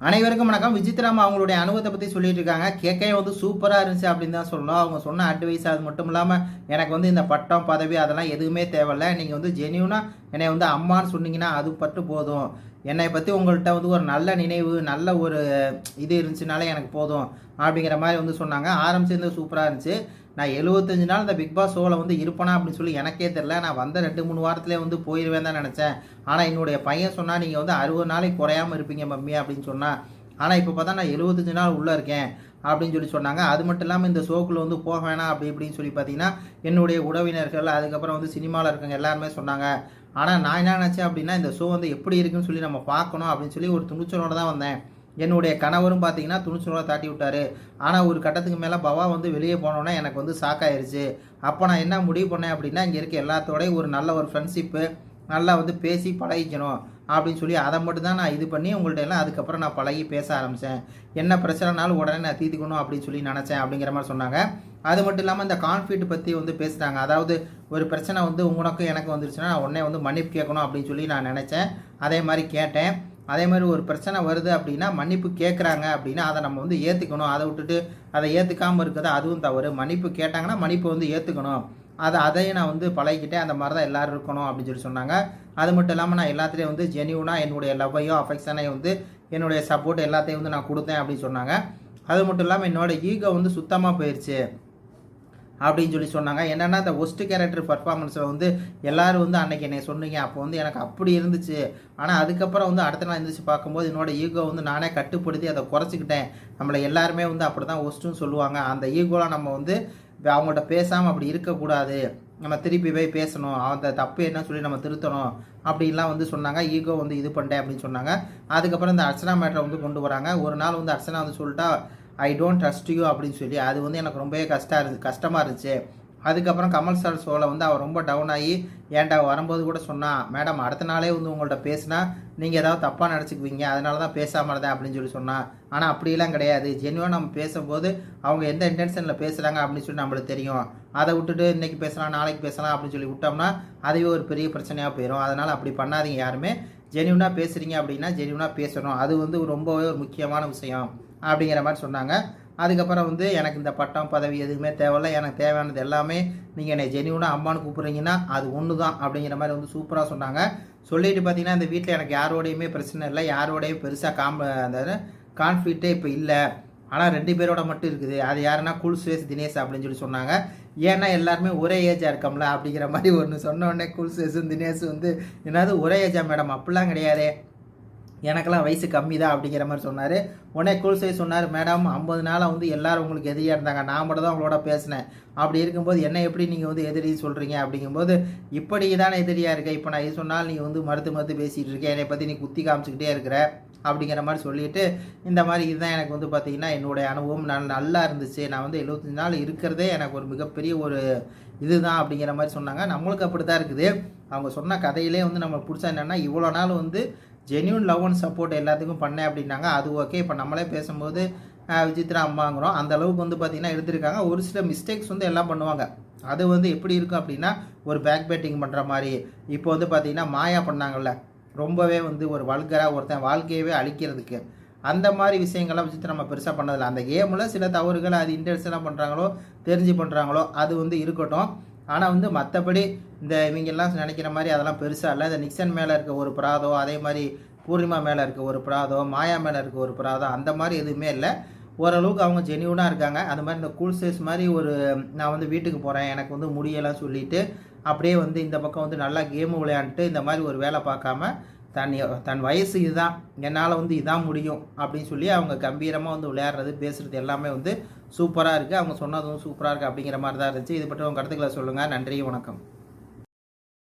அனைவருக்கும் வணக்கம். விசித்ராமா அவங்களுடைய அனுபவத்தை பற்றி சொல்லிட்டு இருக்காங்க. கேட்கவே வந்து சூப்பராக இருந்துச்சு அப்படின்னு தான் சொல்லணும். அவங்க சொன்ன அட்வைஸ் அது மட்டும் இல்லாமல் எனக்கு வந்து இந்த பட்டம் பதவி அதெல்லாம் எதுவுமே தேவையில்லை. நீங்கள் வந்து ஜென்யூனாக என்னை வந்து அம்மான்னு சொன்னீங்கன்னா அது பட்டு போதும். என்னை பற்றி உங்கள்கிட்ட வந்து ஒரு நல்ல நினைவு நல்ல ஒரு இது இருந்துச்சுனாலே எனக்கு போதும் அப்படிங்கிற மாதிரி வந்து சொன்னாங்க. ஆரம்பிச்சிருந்து சூப்பராக இருந்துச்சு. நான் 75 நாள் இந்த பிக் பாஸ் ஷோவில் வந்து இருப்பேனா அப்படின்னு சொல்லி எனக்கே தெரில. நான் வந்த 2-3 வாரத்திலே வந்து போயிடுவேன் தான் நினச்சேன். ஆனால் என்னுடைய பையன் சொன்னால் நீங்கள் வந்து 60 நாளைக்கு குறையாமல் இருப்பீங்க மம்மி அப்படின்னு சொன்னால். ஆனால் இப்போ பார்த்தா நான் 75 நாள் உள்ளே இருக்கேன் அப்படின்னு சொல்லி சொன்னாங்க. அது மட்டும் இல்லாமல் இந்த ஷோக்குள்ளே வந்து போக வேணாம் அப்படி இப்படின்னு சொல்லி பார்த்தீங்கன்னா என்னுடைய உறவினர்கள் அதுக்கப்புறம் வந்து சினிமாவில் இருக்கவங்க எல்லாருமே சொன்னாங்க. ஆனால் நான் என்ன நினச்சேன் அப்படின்னா இந்த ஷோ வந்து எப்படி இருக்குன்னு சொல்லி நம்ம பார்க்கணும் அப்படின்னு சொல்லி ஒரு துணிச்சலோடு தான் வந்தேன். என்னுடைய கணவரும் பார்த்தீங்கன்னா துணிச்சலோட தாட்டி விட்டார். ஆனால் ஒரு கட்டத்துக்கு மேலே பவா வந்து வெளியே போனோன்னே எனக்கு வந்து ஷாக்காயிருச்சு. அப்போ நான் என்ன முடிவு பண்ணேன் அப்படின்னா இங்கே இருக்க எல்லாத்தோடையும் ஒரு நல்ல ஒரு ஃப்ரெண்ட்ஷிப்பு நல்லா வந்து பேசி பழகிக்கணும் அப்படின்னு சொல்லி அதை மட்டும் தான் நான் இது பண்ணி உங்கள்கிட்ட எல்லாம் அதுக்கப்புறம் நான் பழகி பேச ஆரம்பித்தேன். என்ன பிரச்சனைனாலும் உடனே நான் தீர்த்துக்கணும் அப்படின்னு சொல்லி நினச்சேன் அப்படிங்கிற மாதிரி சொன்னாங்க. அது மட்டும் இல்லாமல் இந்த கான்ஃப்ளிக்ட் பற்றி வந்து பேசுகிறாங்க. அதாவது ஒரு பிரச்சனை வந்து உனக்கும் எனக்கு வந்துருச்சுன்னா நான் உடனே வந்து மன்னிப்பு கேட்கணும் அப்படின்னு சொல்லி நான் நினச்சேன். அதே மாதிரி கேட்டேன். அதே மாதிரி ஒரு பிரச்சனை வருது அப்படின்னா மன்னிப்பு கேட்குறாங்க அப்படின்னா அதை நம்ம வந்து ஏற்றுக்கணும். அதை விட்டுட்டு அதை ஏற்றுக்காமல் இருக்கிறது அதுவும் தவறு. மன்னிப்பு கேட்டாங்கன்னா மன்னிப்பு வந்து ஏற்றுக்கணும். அதையும் நான் வந்து பழகிக்கிட்டேன். அந்த மாதிரி தான் எல்லோரும் இருக்கணும் அப்படின்னு சொல்லி சொன்னாங்க. அது மட்டும் இல்லாமல் நான் எல்லாத்துலேயும் வந்து ஜென்யூனாக என்னுடைய லவ்வையும் அஃபெக்ஷனையும் வந்து என்னுடைய சப்போர்ட் எல்லாத்தையும் வந்து நான் கொடுத்தேன் அப்படின்னு சொன்னாங்க. அது மட்டும் இல்லாமல் என்னோடய ஈகோ வந்து சுத்தமாக போயிடுச்சு அப்படின்னு சொல்லி சொன்னாங்க. என்னென்னா இந்த ஒஸ்ட்டு கேரக்டர் பர்ஃபார்மன்ஸில் வந்து எல்லோரும் வந்து அன்றைக்கி என்னை சொன்னீங்க அப்போ வந்து எனக்கு அப்படி இருந்துச்சு. ஆனால் அதுக்கப்புறம் வந்து அடுத்த நாள் இருந்துச்சு பார்க்கும்போது என்னோடய ஈகோ வந்து நானே கட்டுப்படுத்தி அதை குறைச்சிக்கிட்டேன். நம்மளை எல்லாருமே வந்து அப்படி தான் ஒஸ்ட்டுன்னு சொல்லுவாங்க. அந்த ஈகோலாம் நம்ம வந்து அவங்கள்ட்ட பேசாமல் அப்படி இருக்கக்கூடாது. நம்ம திருப்பி போய் பேசணும். அந்த தப்பு என்ன சொல்லி நம்ம திருத்தணும் அப்படின்லாம் வந்து சொன்னாங்க. ஈகோ வந்து இது பண்ணிட்டேன் அப்படின்னு சொன்னாங்க. அதுக்கப்புறம் இந்த அர்ச்சனா மேட்டரை வந்து கொண்டு வராங்க. ஒரு நாள் வந்து அர்ச்சனா வந்து சொல்லிட்டா ஐ டோன்ட் ட்ரஸ்ட் யூ அப்படின்னு சொல்லி அது வந்து எனக்கு ரொம்பவே கஷ்டமாக இருந்துச்சு. அதுக்கப்புறம் கமல் சார் ஷோவில் வந்து அவர் ரொம்ப டவுன் ஆகி ஏன்டா வரும்போது கூட சொன்னான், மேடம் அடுத்த நாளே வந்து உங்கள்கிட்ட பேசினா நீங்கள் ஏதாவது தப்பாக நினச்சிக்குவீங்க அதனால தான் பேசாமல் இருந்தேன் அப்படின்னு சொல்லி சொன்னான். ஆனால் அப்படிலாம் கிடையாது. ஜென்யூனாக நம்ம பேசும்போது அவங்க எந்த இன்டென்ஷனில் பேசுகிறாங்க அப்படின்னு சொல்லி நம்மளுக்கு தெரியும். அதை விட்டுட்டு இன்றைக்கி பேசலாம் நாளைக்கு பேசலாம் அப்படின்னு சொல்லி விட்டோம்னா அதுவே ஒரு பெரிய பிரச்சனையாக போயிடும். அதனால் அப்படி பண்ணாதீங்க. யாருமே ஜென்யூனாக பேசுகிறீங்க அப்படின்னா ஜென்யூனாக பேசணும். அது வந்து ரொம்பவே ஒரு முக்கியமான விஷயம் அப்படிங்கிற மாதிரி சொன்னாங்க. அதுக்கப்புறம் வந்து எனக்கு இந்த பட்டம் பதவி எதுவுமே தேவையில்லை. எனக்கு தேவையானது எல்லாமே நீங்கள் என்னை ஜென்யூனாக அம்மானு கூப்பிட்றீங்கன்னா அது ஒன்று தான் அப்படிங்கிற மாதிரி வந்து சூப்பராக சொன்னாங்க. சொல்லிட்டு பார்த்தீங்கன்னா இந்த வீட்டில் எனக்கு யாரோடையுமே பிரச்சனை இல்லை. யாரோடையும் பெருசாக அந்த கான்ஃப்ளிக்டே இப்போ இல்லை. ஆனால் 2 பேரோட மட்டும் இருக்குது. அது யாருன்னா கூல் சுரேஷ் தினேஷ் அப்படின்னு சொல்லி சொன்னாங்க. ஏன்னா எல்லாருமே ஒரே ஏஜாக இருக்கோம்ல அப்படிங்கிற மாதிரி ஒன்று சொன்ன உடனே கூல் சுரேஷும் தினேஷ் வந்து என்னது ஒரே ஏஜா மேடம் அப்படிலாம் கிடையாது, எனக்கெல்லாம் வயசு கம்மி தான் அப்படிங்கிற மாதிரி சொன்னார். உடனே கூல்சை சொன்னார், மேடம் 50 நாளாக வந்து எல்லோரும் உங்களுக்கு எதிரியாக இருந்தாங்க, நான் மட்டும் தான் உங்களோட பேசினேன். அப்படி இருக்கும்போது என்ன எப்படி நீங்கள் வந்து எதிரி சொல்கிறீங்க அப்படிங்கும்போது இப்படி தானே எதிரியாக இருக்க. இப்போ நான் இது சொன்னால் நீ வந்து மறுத்து பேசிகிட்டு இருக்கேன், என்னை பற்றி நீ குத்தி காமிச்சிக்கிட்டே இருக்கிற அப்படிங்கிற மாதிரி சொல்லிவிட்டு இந்த மாதிரி இதுதான் எனக்கு வந்து பார்த்திங்கன்னா என்னுடைய அனுபவம் நல்லா இருந்துச்சு. நான் வந்து 75 நாள் இருக்கிறதே எனக்கு ஒரு மிகப்பெரிய ஒரு இதுதான் அப்படிங்கிற மாதிரி சொன்னாங்க. நம்மளுக்கு அப்படி தான் இருக்குது. அவங்க சொன்ன கதையிலே வந்து நம்ம பிடிச்சா என்னென்னா இவ்வளோ நாள் வந்து ஜென்யூன் லவ் அண்ட் சப்போர்ட் எல்லாத்துக்கும் பண்ணேன் அப்படின்னாங்க. அது ஓகே. இப்போ நம்மளே பேசும்போது விசித்ரா அம்மாங்கிறோம். அந்த அளவுக்கு வந்து பார்த்திங்கன்னா எடுத்திருக்காங்க. ஒரு சில மிஸ்டேக்ஸ் வந்து எல்லாம் பண்ணுவாங்க. அது வந்து எப்படி இருக்கும் அப்படின்னா ஒரு பேக் பேட்டிங் பண்ணுற மாதிரி. இப்போ வந்து பார்த்திங்கன்னா மாயா பண்ணாங்கல்ல, ரொம்பவே வந்து ஒரு வல்கராக ஒருத்தன் வாழ்க்கையவே அழிக்கிறதுக்கு அந்த மாதிரி விஷயங்கள்லாம் விசித்ரா நம்ம பெருசாக பண்ணதில்லை. அந்த கேமில் சில தவறுகள் அது இன்டென்ஷனாக பண்ணுறாங்களோ தெரிஞ்சு பண்ணுறாங்களோ அது வந்து இருக்கட்டும். ஆனால் வந்து மற்றபடி இந்த இவங்கெல்லாம் நினைக்கிற மாதிரி அதெல்லாம் பெருசாக இல்லை. இந்த நிக்சன் மேலே இருக்க ஒரு பிராதம், அதே மாதிரி பூர்ணிமா மேலே இருக்க ஒரு பிராதம், மாயா மேலே இருக்க ஒரு பிராதம், அந்த மாதிரி எதுவுமே இல்லை. ஓரளவுக்கு அவங்க ஜென்யூனாக இருக்காங்க. அது மாதிரி இந்த கூல் சேஸ் மாதிரி ஒரு நான் வந்து வீட்டுக்கு போகிறேன் எனக்கு வந்து முடியலாம் சொல்லிவிட்டு அப்படியே வந்து இந்த பக்கம் வந்து நல்லா கேமு விளையாண்டுட்டு இந்த மாதிரி ஒரு வேலை பார்க்காம தன் வயசு இதுதான், என்னால் வந்து இதான் முடியும் அப்படின்னு சொல்லி அவங்க கம்பீரமாக வந்து விளையாடுறது பேசுகிறது எல்லாமே வந்து சூப்பராக இருக்குது. அவங்க சொன்னதும் சூப்பராக இருக்குது அப்படிங்கிற மாதிரி தான் இருந்துச்சு. இது பற்றி உங்கள் கருத்துக்களை சொல்லுங்கள். நன்றி, வணக்கம்.